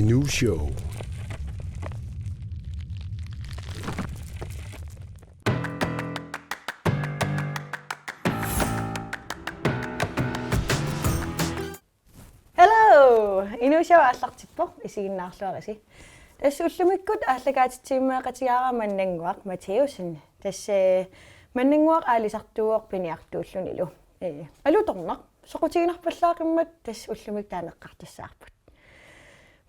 Innu Show. Hello! Innu Show аллартиппо исигиннаарлуарisi. Тассууллумиккут ааллагаатитсииммеэқатигаара маннангуақ Матеусин. Тассе маннангуақ аалисартууор пиниартууллунилу. Алуторнақ соқутигинарпаллаақиммат тасс уллумик таанеққартассаарпут.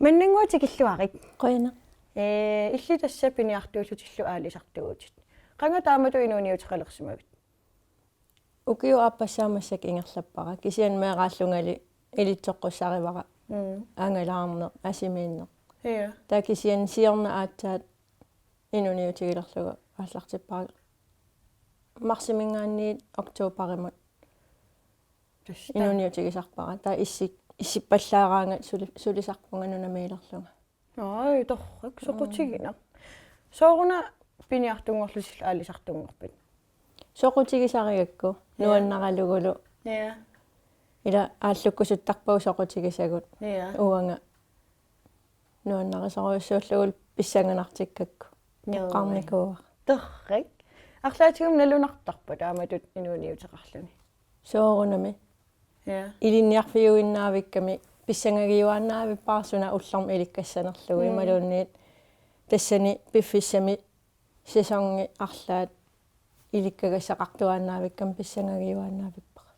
Маннангуатикиллуарик qoina илли тасса пиниартууллутиллу аалисартуутит. Қанга таамату инуниутеқалерсимавит. ukiu aappassaamassак ингерлаппара кисиан меэрааллунгали илитсоққуссаривара ангалаарне асимиинне таа кисиан сиорна аатсаат инуниутигилерлуга ааллартиппара марсимингаанниит октообаримат инуниутигисарпара таа иссиппаллаараанга сулисарпунгануна меилерлунга ай торрак соқутигина сооруна пиниартунгорлусил аалисартунгорпит соқутигисаригакку нуаннаралугулу ила ааллуккусуттарпау соқутигисагут уанга нуаннарисаруйуссууллугул писсанганартиккакку неққарникуа торрак арлаатигум налунартарпа тааматут инуниутеқарлуни соорунами илинниарфиуиннаавикками писсангагиуааннаави паарсуна улларм иликкассанерлугу ималуунниит тассани пиффиссами сезонги арлаат иликкагассақартуааннаавиккам писсангагиуааннаавиппара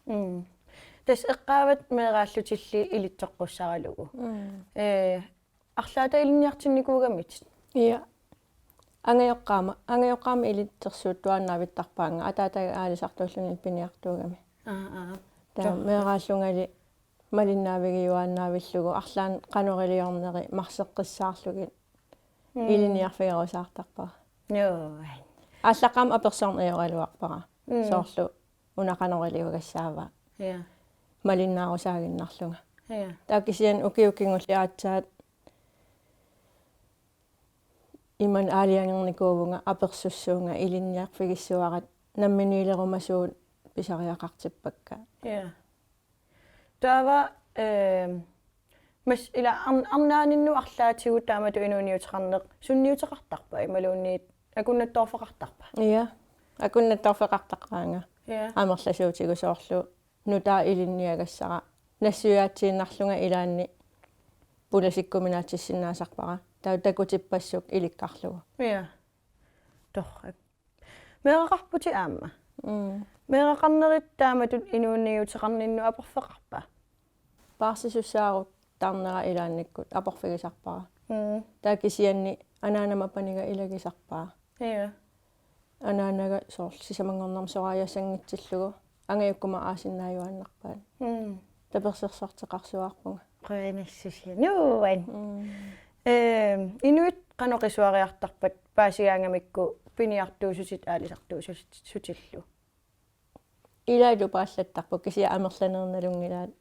тас эққаават меэрааллутилли илитсоққуссаралугу арлаата илинниартинникуугамит иа ангайоққаама илитсерсуутtuannaавиттарпаанга атаатага аалисартууллуни пиниартуугами таа меэрааллунгали малиннаавигиуааннаавиллугу арлаан канорилиорнери марсеққиссаарлугит илиниарфигерусаартарпара ноо ааллаққаам аперсорниоралуарпара соорлу унақанорилиугассаава малиннаарусаагиннарлунга таа кисиан укиукингулли аатсаат иман аалиангерникуувунга аперсуссуунга илинниарфигиссуарат намминилерумасуут писариақартиппакка таава мас ила арнаанинну арлаатигут таамату инуниутеқарнеқ сунниутеқартарпа ималуунниит акуннаттоорфеқартарпа иа акуннаттоорфеқартаққаанга амерласуутигу соорлу нутаа илинниагассара нассуяатсииннарлунга илаанни пуласиккуминаатсиссиннаасарпара таа такутиппассук иликкарлугу иа торрак меэқарпути аама меэқарнерит тааматут инуунниутеқарнинну апорфеқарпа паарсисуссаарут тарнера илаанниккут апорфигисарпара таа кисианни анаанамапанига илагисарпаа иа анаанага соорл сисамангорнарм сорааяссангитсиллугу ангаюккума аасиннааюааннарпаат таперсерсартеқарсуаарпунга qeeniссуси нуан инуит каноқисуариартарпат паасигаангамикку пиниартуусусит аалисартуусусит сутиллу илаилу пааллаттарпу кисиа амерланерналунгилаат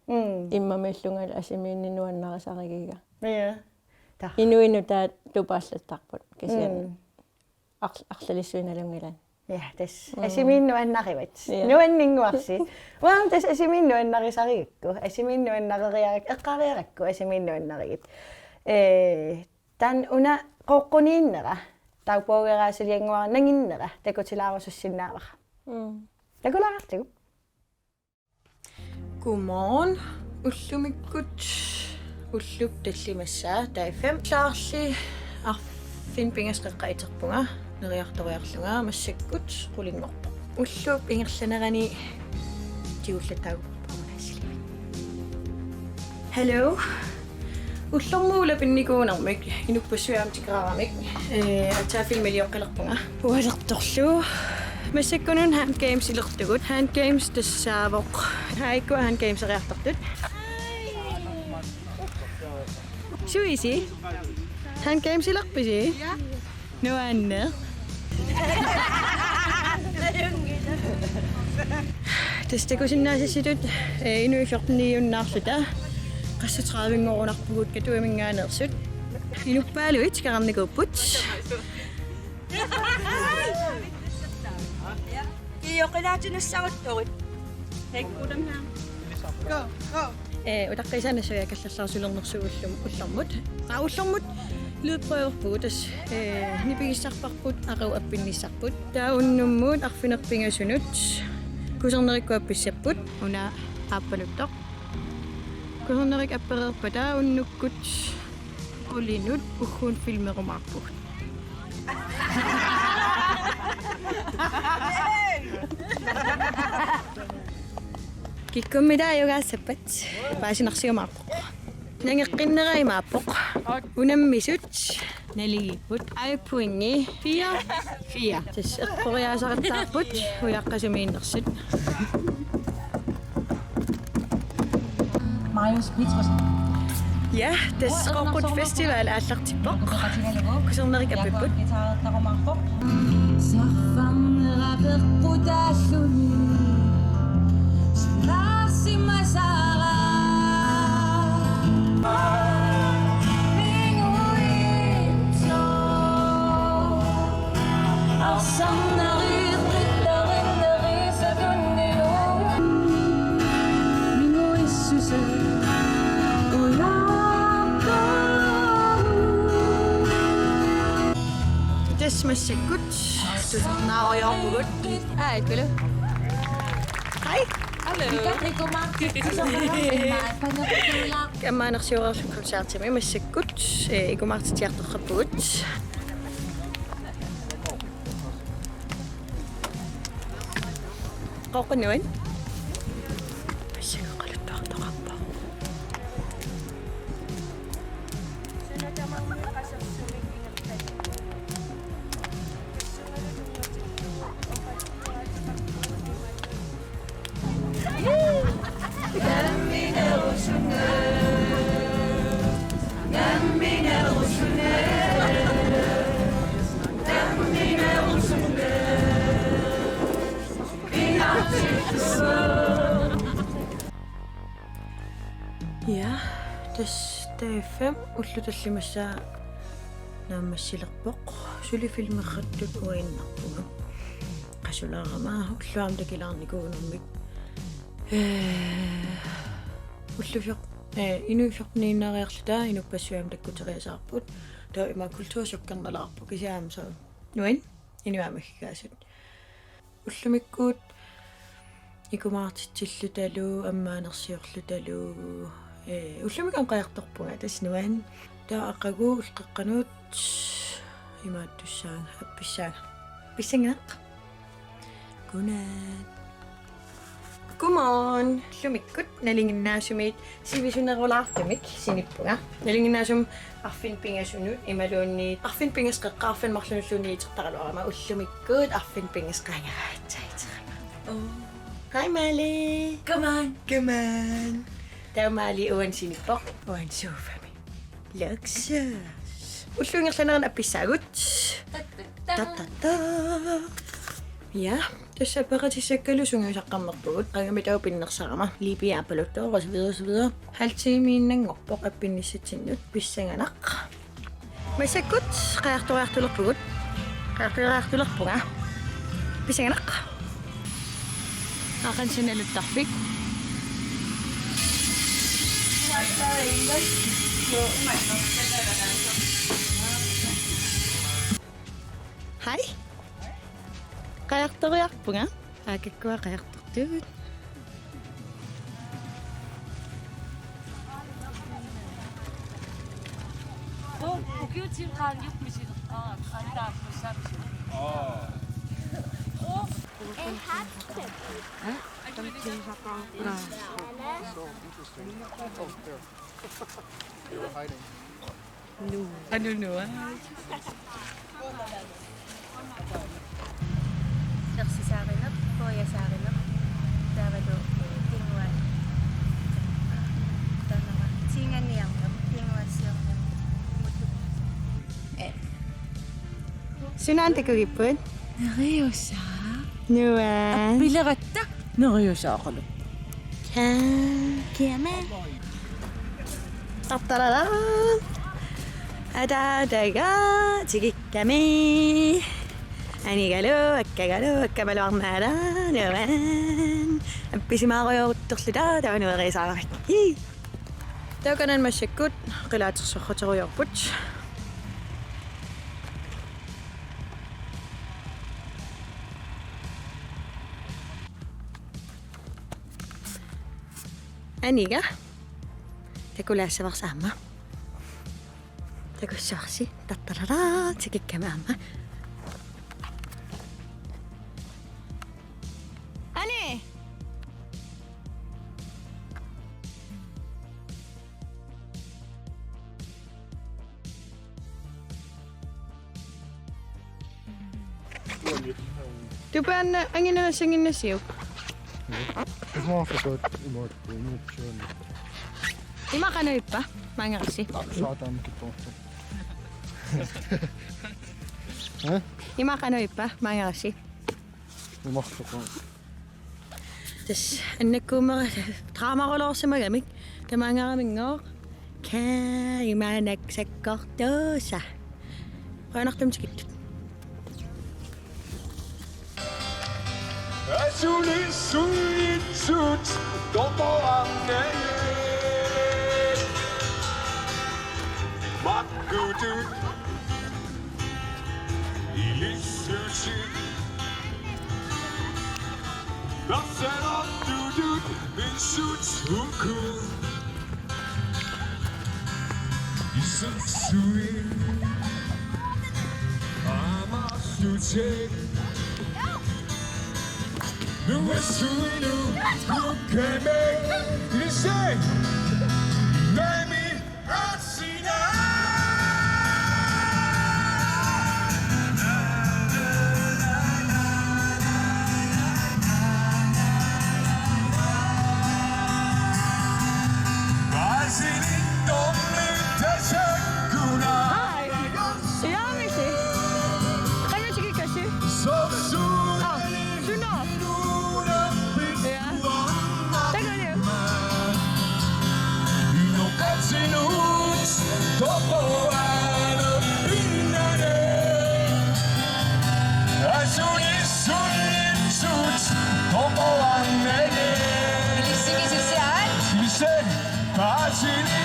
иммамиллунгал асимииннинуаннарисаригига та инуину таат тупааллаттарпут кисиан арлалиссуиналунгилаат тас асимииннуаннариват нуаннингуарси ваа тас асимииннуаннарисаригакку асимииннуаннарериарак эққариаракку асимииннуаннаригит тан уна қоққунииннера таупоогераасилиангуара нагиннера такутилаарусуссиннаавара такулаартигу Godmorgen уллумиккут уллуп таллимассаа тааффам лаарли арфин пингасқеққаитерпунга нериарториарлунга массаккут qulingorpo уллуп ингерланерани тиуллатаагу промаасили Hello уллормуула пинникуунармик инуппассуаамтикраарамик атаафилмилиоққилерпунга уалерторлу массаккунун hand games илертугут hand games тассаавоқ хайку hand games эриартартут суиси hand games илерписи нуанне тестекусиннаасисситут инуиффертниуннаарлута qassutраавингорунарпугут катуамингаанерсут инуппаалуит карарникууппут иоқилаатинассарутторит хеккулам Go. Utaqqisana suya kallallarsulernersugullum ullermut. Ullermut lydprøverput as nipigissarparput aqau appinnissarput. Taunnummuut arfinerpingasunut. Kusernerikku appissapput una aappanuttoq. Kusernerik appererpa taunnukut ulinut uhhuun filmerumaarput. Kikkummida ayugaassappat paasinarsiumaarpoq. Nangeqqinneraimaappoq. Unammisut naligipput aippuinni 4. Tas eqqoriaasaqattaarput uyaqqasumiinnersut. Marius Petersen. Ja, tas qoqqut festival aallartippoq. Kusernerik appipput. Tas massakkut tusernaaruyorpugut. Kyllä. Hej. Kamaanersiurersuk konsertimi massakkut ikumartitiartorrappugut. Qoqunnuan. Massakaqaluttuartoqarpa. Ja, tas taafam ullutallimassaa naammassilerpoq sulifilmerrattut uinnarpugu qasulaaramaa ulluam takilaarnikuunermik ullufioq inuifioqniinnaariarlutaa inupassuam takkuteriasaarput taa ima kultuursukkarnalaarpu kisiaam so nuin inuamaggaasut ullumikkuut ikumaartitsillutalu ammaanersiorlutalu ullumikam qajartorpunga tasnuan taa aqagu ulqeqqanuut imaattussaanga appissaanga pissanginaq kunaat Come on, lumikkut nalinginnaasumit sivisunerulaartamik sinippuga nalinginnaasum arfinpingasunut imaluunniit arfinpingasqeqqaarfan marlunulluuniitertaqaluarama ullumikkut arfinpingasqaangaraatsaiterama. Hi Mali. Come on. Tau Mali uan sinippoq uan soofami. Luxus. Ullungerlaneran appissaagut. Ta. Ja, tässä paratisakkalu sungiusaqqarnerpugut qagamitaw pinnersarama liipiaapaluttoor osvidere haltimiinnangorpoq appinnissatinnut pissanganaq massakkut qaartoriartulerpuga pissanganaq aqansanaluttarpik Hai qajartoriarpunga aakakkua qajartortugut Ano nuan Tersi saarinaq poya saarinaq taavadu tinguan tanama tinganiarnaq tinguassiornaq Sunaantakugipput Neriusaa. nuan Appileqatta neriusaaqalu. Kiame tartarara Adadaga tigikkami Anigalo akkamaluarnaala nuan appisimaaruyoruttorluta taunuerisaaraki Taukanan masyakut, qilaatsersorrutaruyorput. Aniga? Takulaassavaqsaamma. Takussuarsi, tattararaa, tikikkamaamma. Ani! Tupan angin na singin na siyo. Ik mag het iemand niet zo. Ima ka na pa? Mga kasi. Zat aan mijn kant. Ima ka na pa? Mga kasi. Je mag het gewoon. Dus en ko drama ko lang sa magamit. Kamanga kaming ngok. Kaya ima nagsakkorto sa. Kaya naktum skit. Asuli sulit sut topo ange Makudu ilisuchi Nasera dudut insut huku Isutsui Amasuche Nu är suinu, nu kan vi se Nami Asina Basilin domme teşekküna Siya kasi. Kaya sige kasi. Som suno Suno. Teka niyo. Sinut topo ano pinare Asuni sut topo anene Sige siyan. Sisen pasili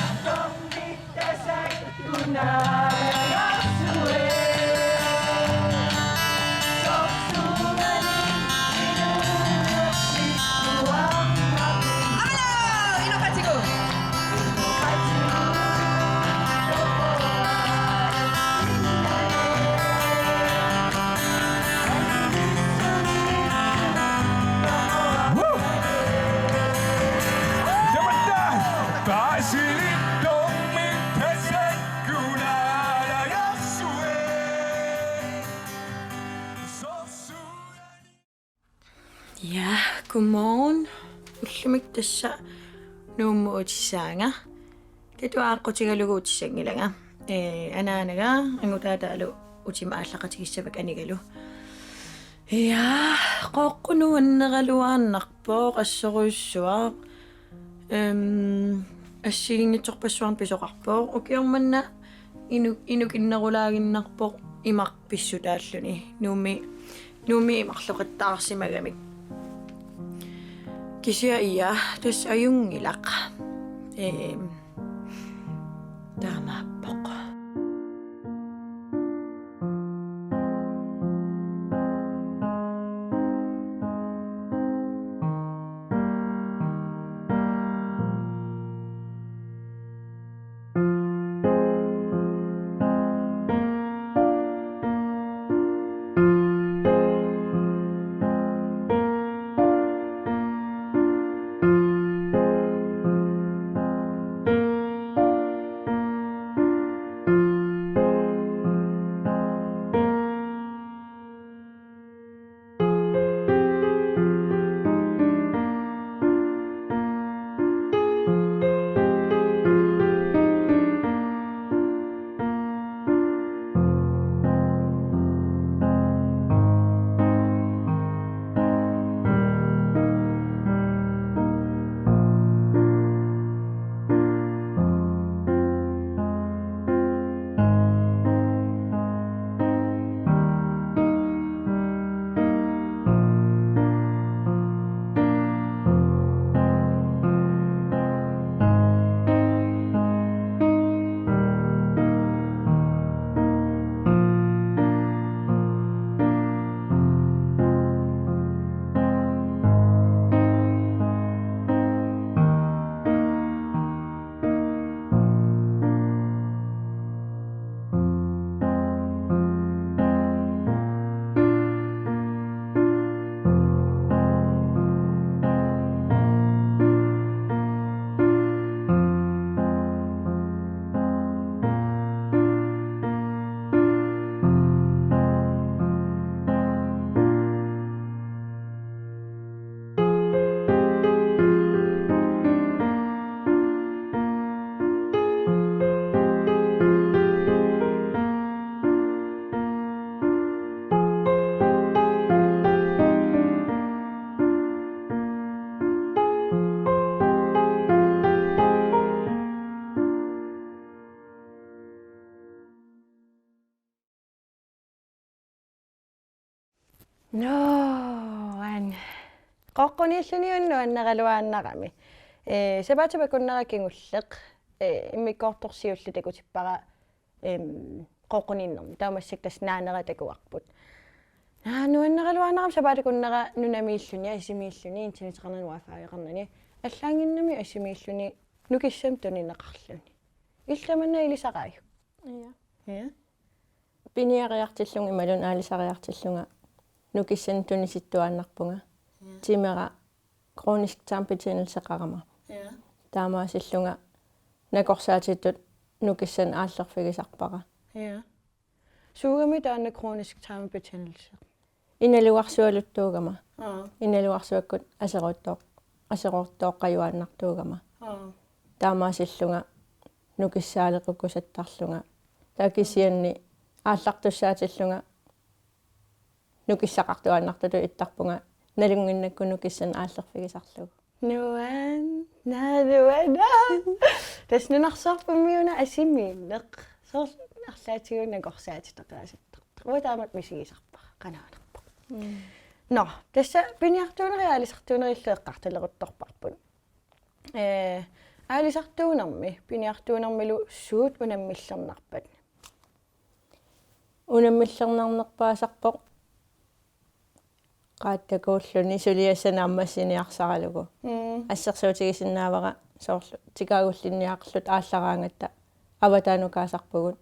Pasili domi teşekküna yasue Ja, godmorgen. Ullimik tassa nuumuutisaanga. Tatuaqqutigalugu utissangilaga. Anaanaga angutaataalu utimaallaqatigissavak anigalu. Ja, qoqqunuanneraluaannarpo qassoruussuaq. Assiginnitorpassuarn pisoqarpo. Ukiormanna inukinnerulaaginnarpo imarpissutaalluni. Nuumi imarloqattaarsimagamik. Kisia iya tas ayungilaq. Taamaappoq. qoqquniilluniunnuanneraluaannarami sapatapakunnerakingullеq иммиккоорторсиулли такутиппара qoqquniinnermi таумассак тас наанера такуарпут нуаннералуаанерам сапатакуннера нунамииллуни асимииллуни интернетеқарнани wifi-еқарнани аллаангиннами асимииллуни нукиссам тунинеқарлуни илламанна илисарааю я пиниариартиллунга ималун аалисариартиллунга нукиссан туниситтуааннарпунга тимера chronisk tarmbetændelse qarama таамаасиллунга накорсаатиттут нукиссан ааллерфигисарпара сугами таанна chronisk tarmbetændelse иналуарсуалуттуугама иналуарсуаккут асеруортооққаюааннартуугама таамаасиллунга нукиссаалеқуккусаттарлунга таакисианни ааллартуссаатиллунга нукиссақартуааннартуту иттарпунга налунгиннакку нукиссан ааллерфигисарлугу нуан надуана таснунарсаарпуммиуна асимииннеқ соор арлаатигуна корсаатитеқаасаттар уутаамат мисигисарпара канаанерпа но тасса пиниартуунери аалисартуунериллеэққарталерутторпарпут аалисартуунерми пиниартуунермилу суут унаммиллернарпат унаммиллернарнерпаасарпоқ qaattakууллуни сулиассанааммассиниарсаралугу ассерсуутигисиннаавара соорлу тикаагуллинниақарлут ааллараангатта аватаанукаасарпугут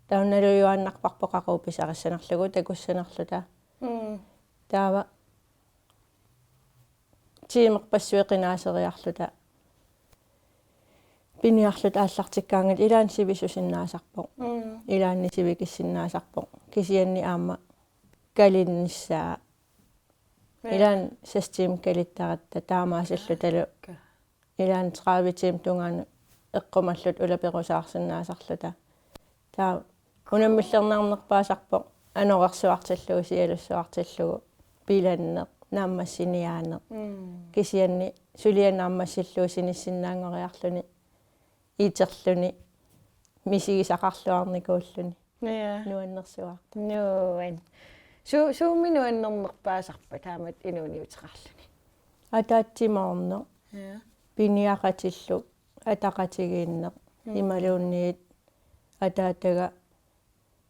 таунналуюааннарпарпо qaqupисариссанерлугу такуссанерлута таава тиимерпассуеқинаасериарлута пиниарлут ааллартиккаангат илаан сивисусиннаасарпо илаанни сивикиссиннаасарпо кисианни аама калинниссаа илаан систем калиттаратта таамаасаллу талу илаан 30 тим тунгаана эққумаллут улаперусаарсиннаасарлута таа унаммиллернаарнерпаасарпо анорерсуартиллугу сиалуссуартиллугу пиланне нааммассиниаане кисианни сулианааммассиллуу синиссиннаангориарлуни итерлуни мисигисақарлуарникууллуни нуаннерсуар нуан сууминуаннернерпаасарпа таамат инуниутеқарлуни атаатсимаорне пиниақатиллу атақатигииннеқ ималуунниит атаатага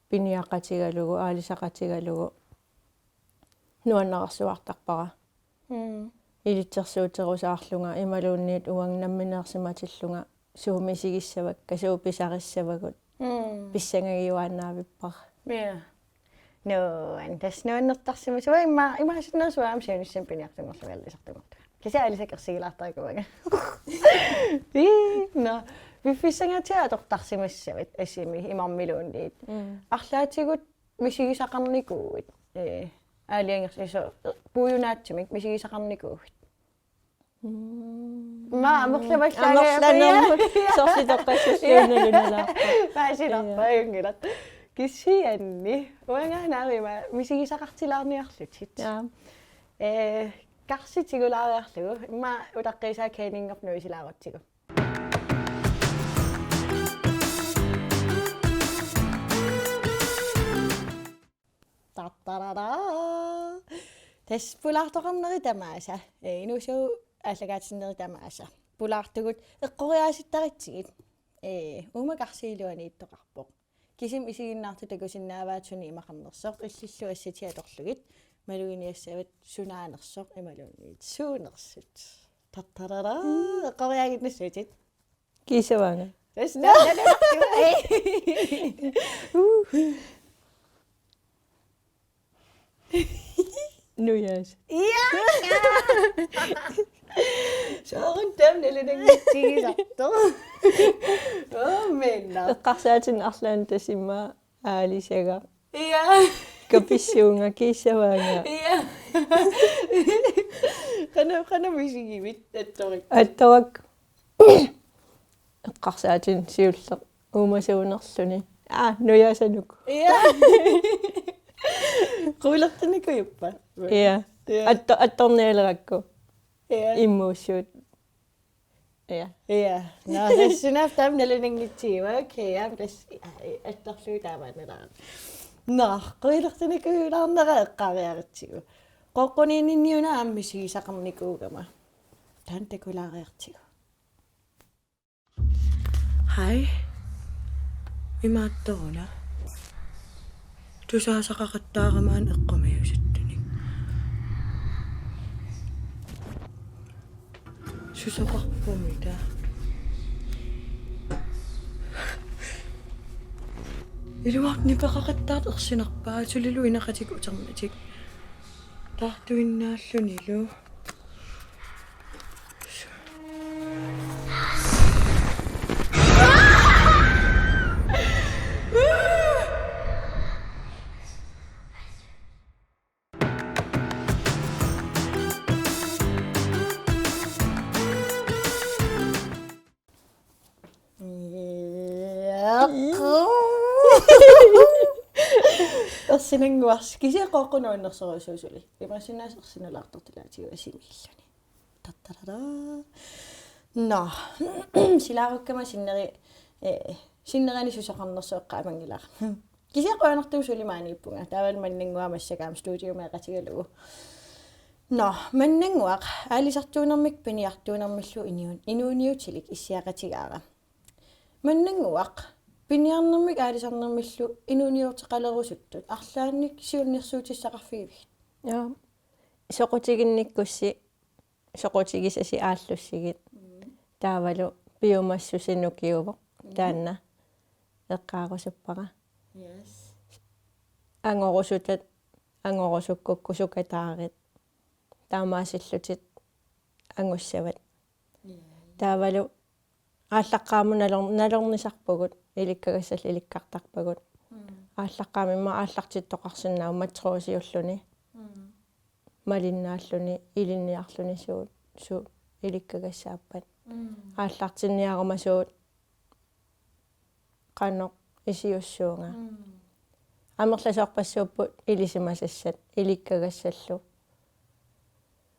пиниақатигалугу аалисақатигалугу нуаннерсуартарпара илитсерсуутерусаарлунга ималуунниит уангнамминеерсиматиллунга суумисигиссавакка сууписариссавагут писсангагиуааннаавиппара no antas nuannertarsima suwa immaasиннерсуаам сиунisсан пиниартунгорлугаллисартугорта кисаалисакерсигилаартарикуага no виффиссангатиаторtarsimassavit асими имармилуунниит арлаатигут мисигисақарникуугит аалиангерс исо пуюнаатсимик мисигисақарникуугит ма амерлаваллаагаа сорситоққассуунналуналаа паасиларпаюнгилат кисианни уангаанарима мисигисақартилаарниарлутит карситигулаариарлугу имма утаққисаа канингорнуисилаарутсигу таттарара тас пулаартоқарнери тамааса инусуу аллагаатсиннери тамааса пулаартугут эққориааситтаритсигит ума карсиилуани иттоқарпоқ кисим исигиннаарту такусиннааваатсуни имақарнерсоқ иллиллу ассатиаторлугит малугиниассават сунаанерсоқ ималуунниит суунерсут таттарара эққориаагитнассуутит кисаванга Nu yes. Ja. Soorun tamnalunangitsigisartu. Menna. Eqqarsaatin arlaan tasimma aalisaga. Ja. Kapissuunga kissavaanga. Ja. Qana misigivit attorik. Attorak. Eqqarsaatin siulleq uumasuunerluni. Nuyasanuk. Ja. Quilertaniku yuppa. Ja. Attorneelerakku. Ja. Immuussuut. Ja. Ja. No, tassunaaf tamnalunangitsiiva. Okay, ja, tas attorluutaamaanneraan. No, quilertaniku yuulaarnera eqqaariaritsigu. qoqquniinniuna ammisigisaqarnikuugama taan takulaariartigu hai imaattorula tusaasaqaqattaaramaan eqqumajusittunik susoqarpumita iluartni peqaqattaat ersinarpaa sulilu inaqatik uternatik tartuinnaallunilu Ersinanguars kisiaqoqqunuinnersorusuusuli imassinaas ersinalaartortilaatigu asimilluni tattarara no silaarukkama sinnerani susoqarnersueqqa amangilaa kisiaqoanartuusuli maaniippunga taaval mannanguamassakaam stuudiomeeqatigalugu no mannanguaq aalisartuunermik piniartuunermillu inuuniutilik issiaqatigaara mannanguaq piniarnermik aalisarnermillu inuuniorteqalerusuttot арлаанник сиуннэрсуутиссақарфигивик ja soqutiginnikkussi soqutigисаси ааллуссигит таавалу биумассусинукиуво таанна эққаарусуппара yes ангорусутат ангорусуккуккусукатаарит таамаасиллутит ангуссават таавалу ааллаққааму налернисарпугут иликкагассал иликкартарпагут ааллаққаамимма ааллартиттоқарсинаау матроосиуллуни малиннааллуни илинниарлуни суу иликкагассааппат ааллартинниарумасуут qannoq isiussuunga амерласоорпассууппут илисимасассат иликкагассаллу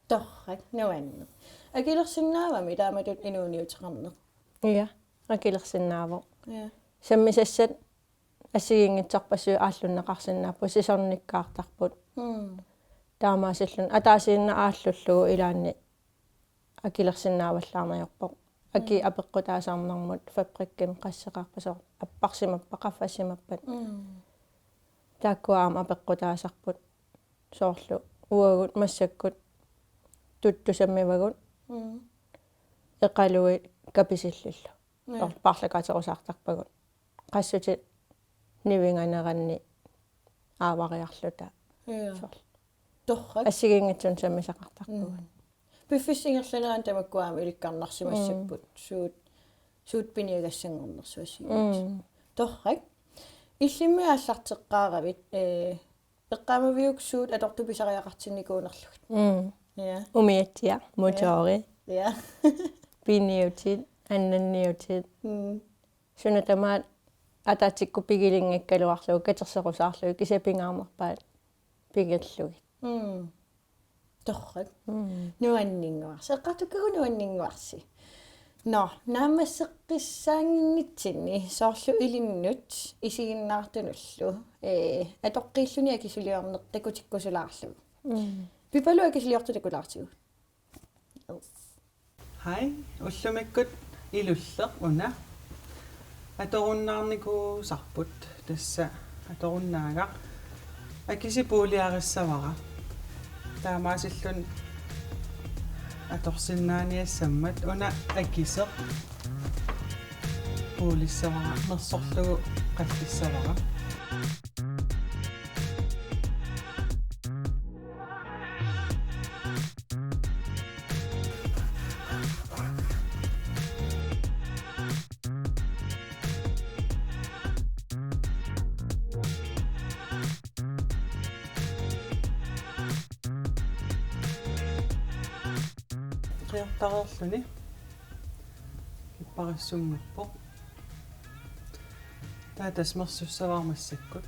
torrak nuannu акилерсиннаавами тааматут инуuniутеқарнеқ ja акилерсиннаavo ja саммисассат ассигингитсарпассуу ааллуннеқарсинааппу сисорниккаартарпут таамаасиллун атаасиинна ааллуллугу илаанни акилерсиннааваллаарнаёрпоқ аки апеққутаасаарнэрмут фабрикким qassеқарпасоо аппарсимаппа qaffassimappat тааккуаама апеққутаасарпут соорлу уагут массаккут туттусаммивагут эқалуи каписиллуллу парлакаатерусаартарпагут qassути нивинганеранни аавариарлута torrak ассигингитсун саммисақартарпагут пиффиссингерланеран тамаккуаама иликкарнарсимассаппут суут пиниагассангорнерсуаси torrak иллимми ааллартеққааравит эққаамавиук суут атортуписариақартинникуунерлугит ja умиатсиа мотори ja пиниутит аннанниутит сунатамаат атаатикку пигилингаккалуарлугу катерсерусаарлугу кисапингаармерпаат пигиллугит torrak nuanninguarsi eqqartukkagu nuanninguarsi no naamassеққиссаангиннитсинни соорлу илиннут исигиннаартунуллу атоққииллуни акисулиорнер такутиккусулаарлугу пипалу акисулиортутакулаартигу Hej, уллумиккут илуллеқ уна аторуннаарнику сарпут тасса аторуннаага акисипуулиариссавара таамаасиллун аторсиннааниассаммат уна акисеқ пуулиссавара нерсорлугу қаллиссавара qiartareerluni ipparissummappoq taatasmersussavaarmassakkut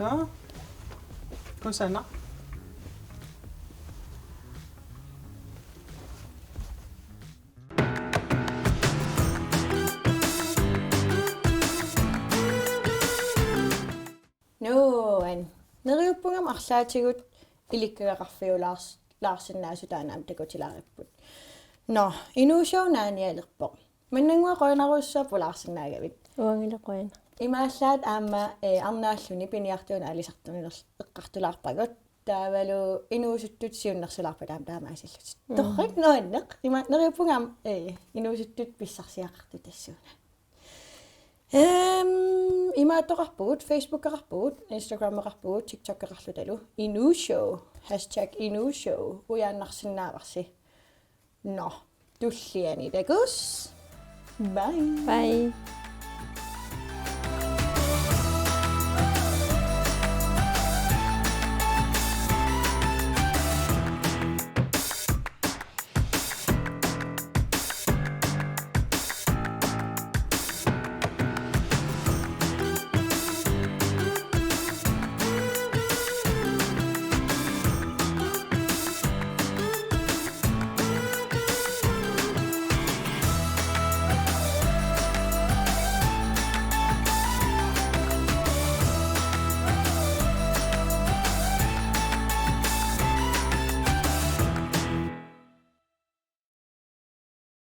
Ka. Kusana. Noan. Neriuppungam arlaatigut ilikkaaqarfiulaarsinnaasut aanaam takutilaaripput. No, inuusiunaanialerpoq. Mannangua qoinaruussuapu laarsinnaagavit. Uangileqoina. Imaallaat aamma arnaalluni piniartuuna alisartuminerl eqqartulaarpagut taavalu inuusuttut siunnersularpa taamaasillut. Torrik noanneq ima neriuppungam inuusuttut pissarsiaqartu tassuuna. Imaattoqarpugut, Facebook-aqarpugut, Instagram-aqarpugut, TikTok-aqarlutalu #inushow #inushow uyaannarsinnaavarsi. No, tulliani takus. Bye. Bye.